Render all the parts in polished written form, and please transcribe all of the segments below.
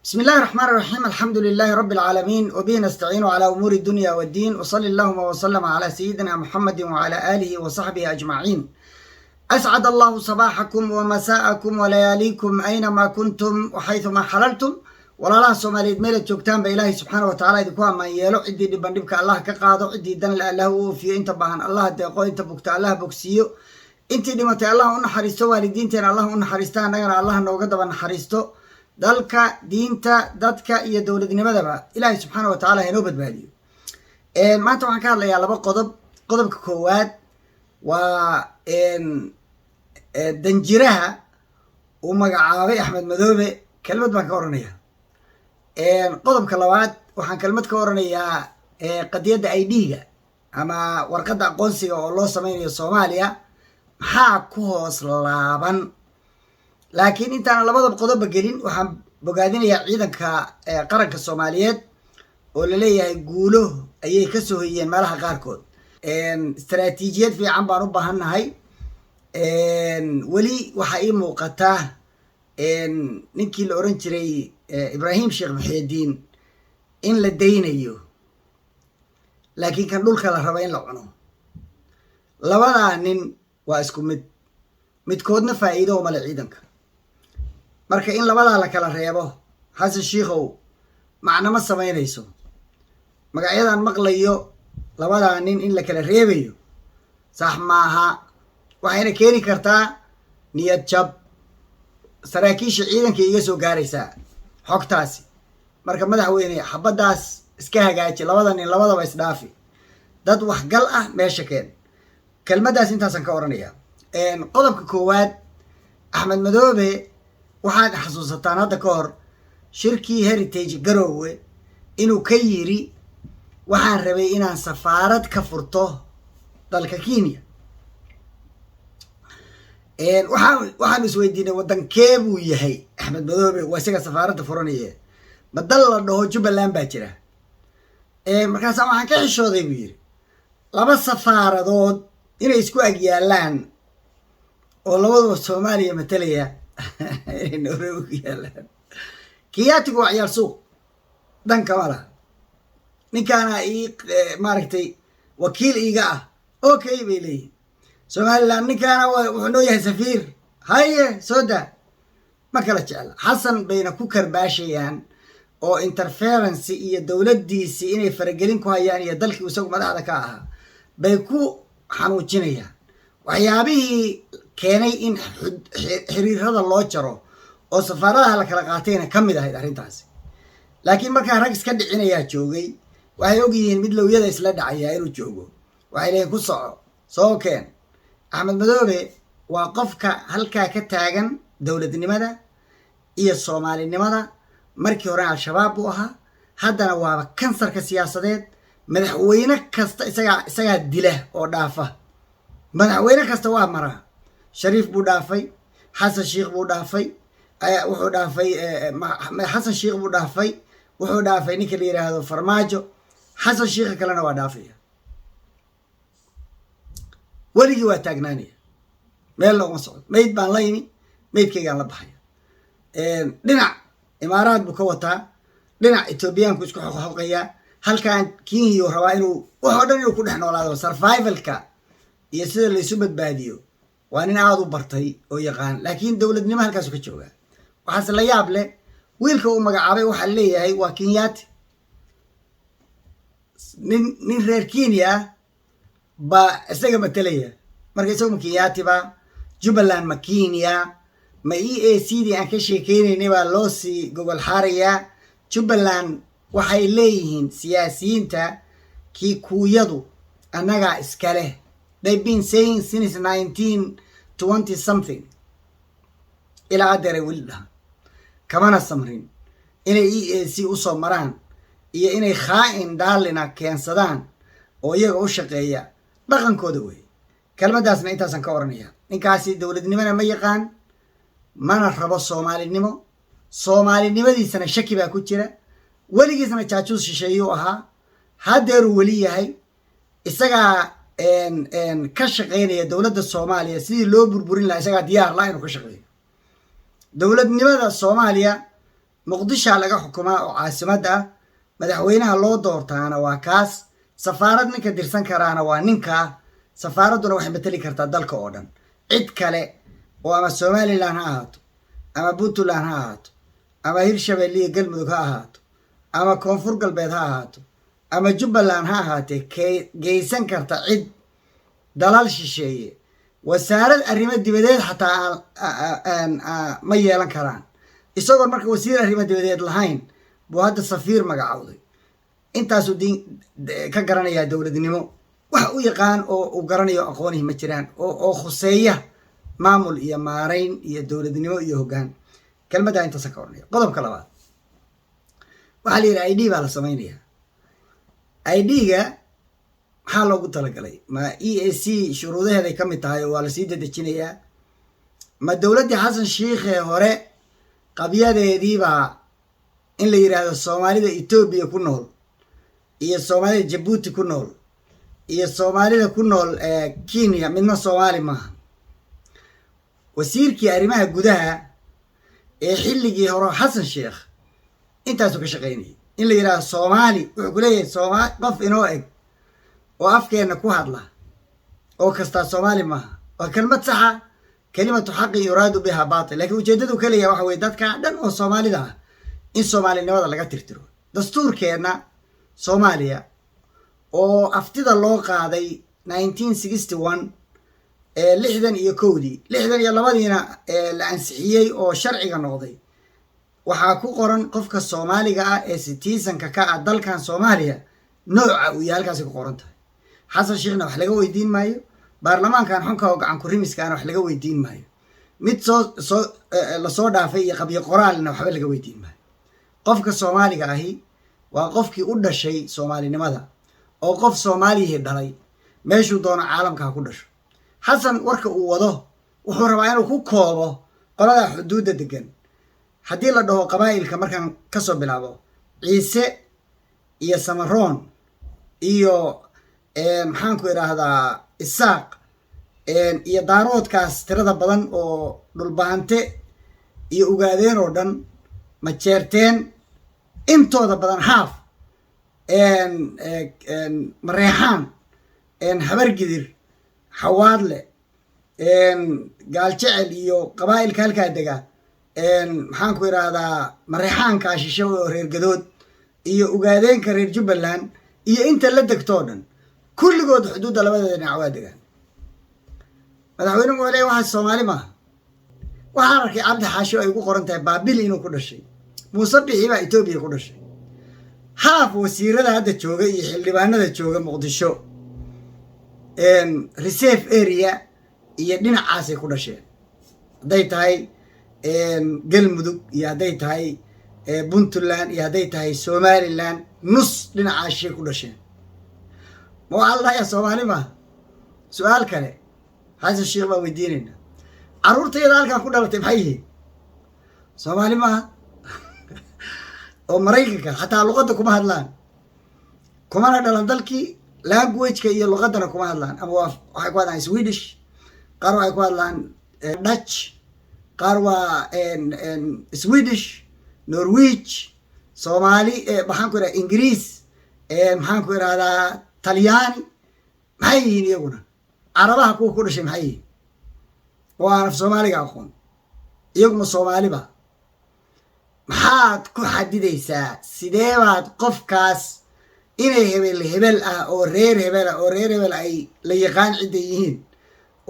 بسم الله الرحمن الرحيم. الحمد لله رب العالمين، وبه نستعين على أمور الدنيا والدين، وصلى اللهم وسلم على سيدنا محمد وعلى آله وصحبه أجمعين. أسعد الله صباحكم ومساءكم ولياليكم أينما كنتم وحيثما حللتم. ولا سوماليد ميل جوجتان بإلهي سبحانه وتعالى إذا ما يلو عدي دبندبك الله كقاضو عدي دن الله في أنت بهن الله دقو أنت بكت الله بكسيو أنت دمت الله أن حريستو والدينتين الله أن حريستان نجر الله نوجد بن حريستو dalka diinta dadka iyo dowladnimadaba ilaahay subxaanahu wa ta'aala inoo badbaadiyo. Maanta waxaan ka hadlayaa laba qodob. Qodobka koowaad waa danjiraha uu magacaabay Axmed Madoobe, kelmad baan ka oranayaa. Qodobka labaad waxaan kelmad ka oranayaa qadiyadda ID-ga ama warqadda aqoonsiga oo loo sameynayo Soomaaliya maxaa ku hoos laaban. laakiin intaan labada qodob gelin waxaan bogaadinayaa ciidanka qaranka Soomaaliyeed oo la leeyahay guulo ayay ka soo hoyeen meelaha qaarkood. istaraatiijiyad fiican baan u baahanahay. weli waxa ii muuqata ninkii la oran jiray Ibrahim Sheekh Muxyidiin in la daynayo, laakiin kan dhulka la rabo in la cuno. labadaa nin waa isku midkoodna faa'iido uma leh ciidanka. marka in labadaa la kala reebo xasan shiikhow macna ma samaynayso. magacyadan maqlayo labadaa nin in la kala reebayo sax maaha. waxayna keeni kartaa niyad jab. saraakiisha ciidanka iga soo gaaraysaa xogtaasi. marka madaxweyne xabadaas iska hagaaji. labada nin labadaba isdhaafi. dad waxgal ah meesha keen. kelmadaas intaasaan ka oranayaa. qodobka koowaad, Axmed Madoobe waxaad xasuusataan hadda ka hor shirkii Heritage Garowe inuu ka yiri waxaan rabay inaan safaarad ka furto dalka Kenya. waxaan isweydiinay wadankee buu yahay Axmed Madoobe waa isaga safaaradda furanaya. ma dal la dhaho Jubbaland baa jira. markaas waxaan ka xishooday buu yiri laba safaaradood inay isku ag yaalaan oo labaduba Soomaaliya matalaya inay Nairobi yaalaan. Kiyaatigu waa ciyaar suuq dhanka wala ninkaana maaragtay wakiil iiga ah. okay bay leeyihin. Somaliland ninkaana wuxuu noo yahay safiir. haye sooda ma kala jecla. xasan bayna ku karbaashayaan oo interference iyo dowladdiisi inay faragelin ku hayaan iyo dalkii isagu madaxda ka ahaa bay ku xanuujinayaan. waxyaabihii keenay in xiriirada loo jaro oo safaaradaha la kala qaatayna ka mid ahayd arrintaasi. laakiin markaa rag iska dhicinayaa joogay. waxay ogyihiin mid lowyada isla dhacayaa inuu joogo. waxay leeyihin ku soco soo keen. Axmed Madoobe waa qofka halkaa ka taagan dowladnimada iyo Soomaalinimada. markii hore al-shabaab buu ahaa, haddana waaba kansarka siyaasadeed. madaxweyne kasta isagaa dila oo dhaafa. madaxweyne kasta waa maraa. shariif buu dhaafay, xasan shiikh buu dhaafay, wuxuu dhaafay xasan shiikh buu dhaafay, wuxuu dhaafay ninka la yiraahdo Farmaajo. xasan shiikh kalena waa dhaafaya. weligii waa taagnaanaya meel looma socdo. mayd baan la yimi, maydkaygaan la baxaya. dhinac imaaraad buu ka wataa, dhinac Etoobiyaanku isku xoqoqayaa. halkan Kenya rabaa inuu waxoo dhan inuu ku dhex noolaado. survivalka iyo sida laysu badbaadiyo waa nin aad u bartay oo yaqaan. laakiin dowladnimo halkaasu ka joogaa. waxaase la yaab leh wiilka uu magacaabay waxaa leeyahay waa Kenyaati. nin reer Kenya baa isaga matalaya. marka isagu ma Kenyaati ba? Jubbaland ma Kenya? ma EACdii aan ka sheekeynaynay baa loo sii gogol xaarayaa? Jubbaland waxay leeyihiin siyaasiyiinta Kikuyadu annagaa iska leh. they've been saying since 1920 something ilaa adeeray weli dhaha. kamana samrin inay EAC usoo maraan iyo inay khaa'in daalina keensadaan oo iyaga u shaqeeya dhaqankooda wey. kelmadaasna intaasaan ka oranayaa. ninkaasi dowladnimona ma yaqaan, mana rabo Soomaalinimo. Soomaalinimadiisana shaki baa ku jira. weligiisna jaajuus shisheeyuu ahaa, haddeeruu weli yahay. isagaa ka shaqeynaya dowladda Soomaaliya sidii loo burburin lahaa. isagaa diyaar la inuu ka shaqeeyo. dowladnimada Soomaaliya muqdisho laga xukumaa oo caasimada madaxweynaha loo doortaana waa kaas safaarad ninka dirsan karaana waa ninka safaaraduna waxay matali kartaa dalka oo dhan cid kale oo ama Somaliland ha ahaato ama Puntland ha ahaato ama Hirshabelle iyo Galmudug ha ahaato ama Koonfur Galbeed ha ahaato ama Jubbaland ha ahaatee geysan karta cid dalal shisheeye wasaarad arrimo dibadeed xataa ma yeelan karaan isagoo marka wasiir arrimo dibadeed lahayn buu hadda safiir magacawday intaasuu ka garanaya dowladnimo wax u yaqaan oo uu garanayo aqoonihi ma jiraan oo khuseeya maamul iyo maarayn iyo dowladnimo iyo hoggaan kelmadda intaas ka ornay qodobka labaad waxa la yiraahdaa ID baa la sameeyaa ID-ga maxaa loogu talagalay ma EAC shuruudaheeday ka mid tahay oo waa la sii dedejinayaa ma dowladdii xasan shiikhe hore qabyadeedii baa in la yiraahdo Soomaalida Ethiopia ku nool iyo Soomaalida Djibouti ku nool iyo Soomaalida ku nool Kenya midna Soomaali maaha wasiirkii arrimaha gudaha ee xilligii hore xasan sheekh intaasuu ka shaqeynayay in la yiraahdo Soomaali wuxuu ku leeyahay Soomaali qof inoo eg oo afkeena ku hadla oo kasta Soomaali maaha waa kelmad saxa kelimatu xaqi yuraadu biha baatil laakiin ujeedadu kaliya waxa weeye dadka dhan oo Soomaalida ah in Soomaalinimada laga tirtiro dastuurkeena Soomaaliya oo aftida loo qaaday 1961 lixdan iyo kowdii lixdan iyo labadiina la ansixiyey oo sharciga noqday waxaa ku qoran qofka Soomaaliga ah ee citizenka ka ah dalkan Soomaaliya nooca uu yahay halkaas ku qoran tahay xasan sheekhna wax laga weydiin maayo baarlamaankan xunka oo gacan ku rimiskaana wax laga weydiin maayo mid la soo dhaafay iyo qabyo qoraalna waxba laga weydiin maayo qofka Soomaaliga ahi waa qofkii u dhashay Soomaalinimada oo qof Soomaaliyeed dhalay meeshuu doono caalamka ku dhasho xasan warka uu wado wuxuu rabaa inuu ku koobo qolada xuduudda degan haddii la dhaho qabaa'ilka markaan ka soo bilaabo ciise iyo samaroon iyo maxaan ku idhaahdaa isaaq iyo daaroodkaas tirada badan oo dhulbaante iyo ugaadeen oo dhan ma jeerteen intooda badan haaf mareexaan habargidir xawaadle gaaljecel iyo qabaa'ilka halkaa dega maxaan ku idhaahdaa mareexaanka shishe oo reer gadood iyo ugaadeenka reer Jubbaland iyo inta la degtoo dhan kulligood xuduudda labadeeda dhinac waa degaan madaxweynuhu wale waxa Soomaali maaha waxaan arkay cabdi xaasho ay ku qoran tahay baabil inuu ku dhashay muuse bixi baa Ethiopia ku dhashay haaf wasiirada hadda jooga iyo xildhibaanada jooga muqdisho reserve area iyo dhinacaasay ku dhasheen hadday tahay Galmudug iyo hadday tahay Puntland iyo hadday tahay Somaliland nus dhinacaashay ku dhasheen ma Allah ya Soomaali ma su'aal kale xasan sheekh baa weydiinayna caruurtayda halkan ku dhalatay maxay yihiin Soomaali ma oo Mareykanka xataa luqadda kuma hadlaan kumana dhalan dalkii language-ka iyo luqadana kuma hadlaan ama waxay ku hadlaan Swedish qaar waxay ku hadlaan Dutch qaar waa Swedish Norwich Soomaali maxaan ku idhahdaa Ingiriis maxaan ku idhahdaa Talyaani maxay yihiin iyaguna carabaha kuwa ku dhashay maxay yihiin oo aan af Soomaaliga aqoon iyaguma Soomaaliba maxaad ku xadidaysaa sidee baad qofkaas inay hebel ah oo reer hebel ay la yaqaan cidda yihiin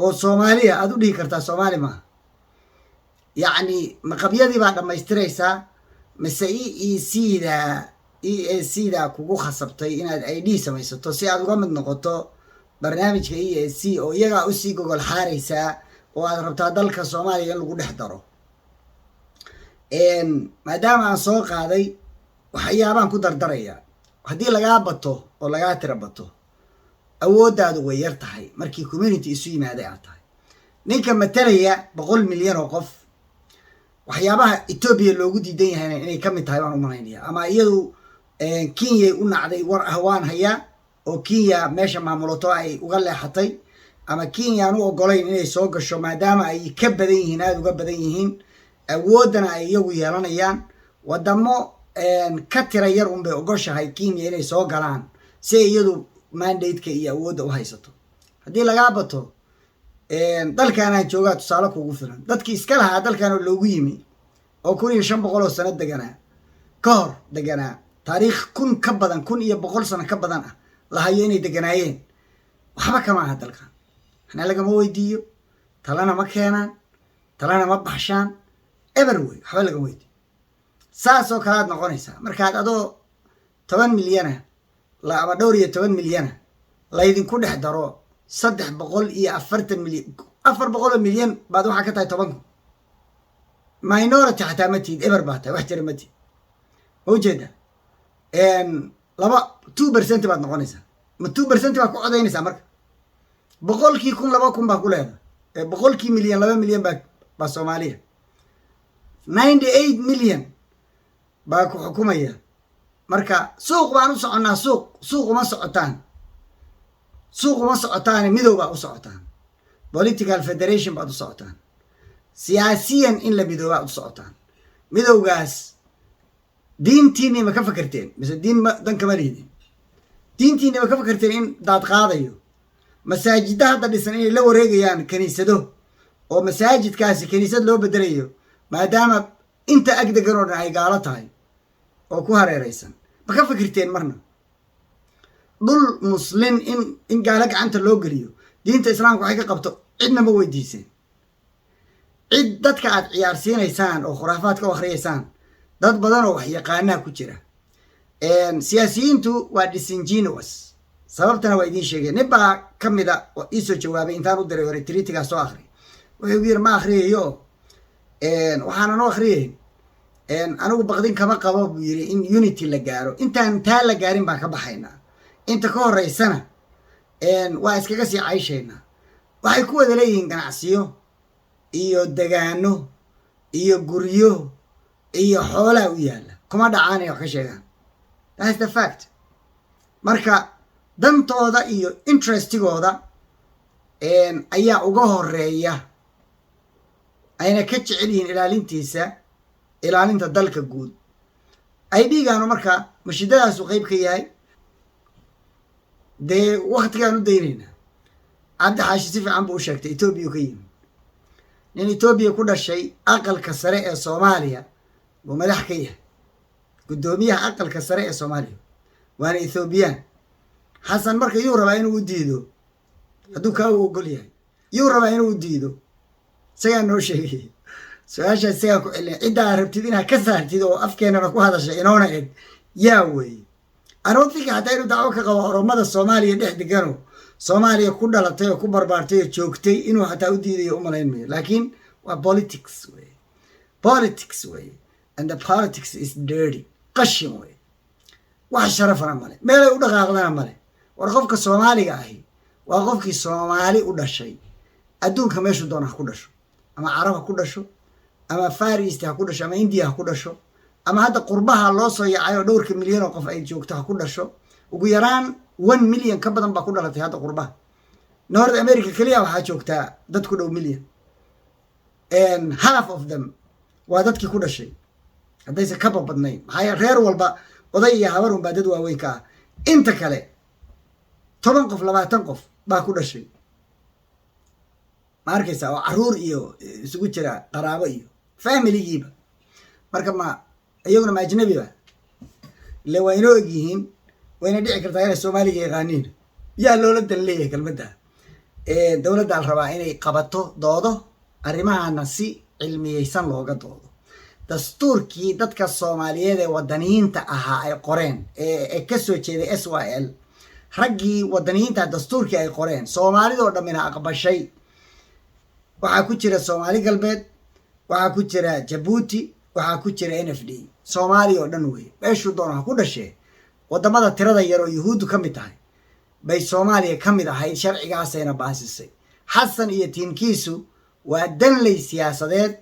oo Soomaaliya aad u dhihi kartaa Soomaali maaha yacni maqabyadii baa dhammaystiraysaa mise EAC-da kugu khasabtay inaad ID samaysato si aad uga mid noqoto barnaamijka EAC oo iyagaa usii gogol xaaraysaa oo aad rabtaa dalka Soomaaliya in lagu dhex daro maadaama aan soo qaaday waxyaabaan ku dardarayaa haddii lagaa bato oo lagaa tira bato awooddaadu way yar tahay markii community isu yimaaday aad tahay ninka matalaya 100 milyan oo qof waxyaabaha Ethiopia loogu diidan yahay inay ka mid tahay baan u malaynayaa ama iyadu Kenya u nacday war ahwaan haya oo Kenya meesha maamulato ay uga leexatay ama Kenya aan u ogolayn inay soo gasho maadaama ay ka badan yihiin aad uga badan yihiin awoodana ay iyagu yeelanayaan wadamo ka tira yar unbay ogoshahay Kenya inay soo galaan si iyadu mandate-ka iyo awoodda u haysato haddii lagaa bato dalkaana joogaa tusaale kugu filan dadkii iska lahaa dalkaana loogu yimi oo 1500 sano deganaa ka hor deganaa taariikh 1000 ka badan 1100 sano ka badan ah la hayo inay deganaayeen waxba kama aha dalkan hana lagama weydiiyo talana ma keenaan talana ma baxshaan everywhere waxba lagama weydiiyo saasoo kalaad noqonaysaa markaad adoo 10 milyan la ama dhowr iyo 10 milyan laydinku dhex daro 340 milyan 400 milyan baad waxa ka tahay 10 minority xataa ma tiid ever baad tahay wax jira ma tiid wajada laba 2% baad noqonaysaa ma 2% baad ku codaynaysaa marka boqolkii 2,000 baa ku leedahay boqolkii milyan 2 milyan baa Soomaaliya 98 milyan baa ku xukumaya marka suuq baan u soconaa suuq uma socotaan midow baa u socotaan political federation baad u socotaan siyaasiyan in la midooba u socotaan midowgaas diintiinni ma ka fakarteen mise diin dan kama liidin diintiinni ma ka fakarteen in daad qaadayo masaajidda hadda dhisan inay la wareegayaan kaniisado oo masaajidkaasi kaniisad loo bedelayo maadaama inta agdegan oo dhan ay gaalo tahay oo ku hareeraysan ma ka fikirteen marna dhul muslim in gaalo gacanta loo geliyo diinta islaamka waxay ka qabto cidna ma weydiiseen cid dadka aad ciyaarsiinaysaan oo khuraafaad ka akhriyaysaan dad badan oo wax yaqaanaa ku jira siyaasiyiintu waa disingenuous sababtana waa idiin sheegeen nin baa ka mida oo iisoo jawaabay intaan u diray hore tritigaa soo akhri wuxuu yiri ma akhriyayo waxaana noo akhriyay anigu baqdin kama qabo buu yiri in unity la gaaro intaan taa la gaarin baan ka baxaynaa inta ka horeysana waa iskaga sii cayshaynaa waxay ku wada leeyihiin ganacsiyo iyo degaano iyo guryo iyo xoolaa u yaalla kuma dhacaanay wax ka sheegaan that's the fact marka dantooda iyo interestigooda ayaa uga horeeya ayna ka jecel yihiin ilaalinta dalka guud ay dhiigaanu marka mashidadaasu qayb ka yahay dee waktigaan u daynaynaa cabdi xaashi si fiican buu u sheegtay Ethiopia ka yimi nin Ethiopia ku dhashay aqalka sare ee Soomaaliya buu madax ka yahay gudoomiyaha aqalka sare ee Soomaaliya waana Ethiopian xasan marka yuu rabaa inuu diido hadduu kaa u ogol yahay yuu rabaa inuu diido isagaa noo sheegay su-aasha isagaa ku celin ciddaa rabtid inaad ka saartid oo afkeenana ku hadashay inoona eg yaa weeye anoo fikir hataa inuu dacwo ka qabo oromada Soomaaliya dhex degano Soomaaliya ku dhalatay oo ku barbaartay oo joogtay inuu hataa u diidayo u malayn maayo laakiin waa politics way and the politics is dirty qashin way wax sharafana male meelay u dhaqaaqdana male war qofka Soomaaliga ahi waa qofkii Soomaali u dhashay adduunka meeshu doona ku dhasho ama Carab ku dhasho ama Far East ku dhasho ama India ku dhasho ama hadda qurbaha loo soo yacayo dhowrka milyan oo qof ay joogto ku dhasho ugu yaraan 1 milyan ka badan baa ku dhalatay hadda qurbaha North America kaliya waxaa joogtaa dad ku dhow milyan and half of them waa dadkii ku dhashay haddayse ka badnayn maxaa reer walba oday iyo habar un baa dad waaweyn ka ah inta kale 10 qof 20 qof baa ku dhashay ma arkaysaa oo caruur iyo isugu jira qaraabo iyo familigiiba marka ma iyaguna ma ajnabi ba le waa inoo ogyihiin wayna dhici kartaa inay Soomaaliga yaqaaniin yaa loola dan leeyahay kelmadda dowladda la rabaa inay qabato doodo arrimahaana si cilmiyeysan looga doodo dastuurkii dadka Soomaaliyeed ee wadaniyiinta ahaa ay qoreen ee ka soo jeeday SYL raggii wadaniyiinta dastuurkii ay qoreen Soomaalidoo dhamina aqbashay waxaa ku jira Soomaali galbeed waxaa ku jira Djibouti waxaa ku jira NFD Soomaaliya oo dhan weey meeshu doona ku dhashay wadamada tirada yar oo Yuhuuddu ka mid tahay bay Soomaaliya ka mid ahayd sharcigaasayna baasisay xasan iyo tiimkiisu waa danley siyaasadeed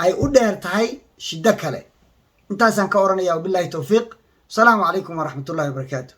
ay u dheer tahay shida kale intaasaan ka oranayaa billahi tawfiiq salaamu calaykum wa rahmatullahi wa barakaatuh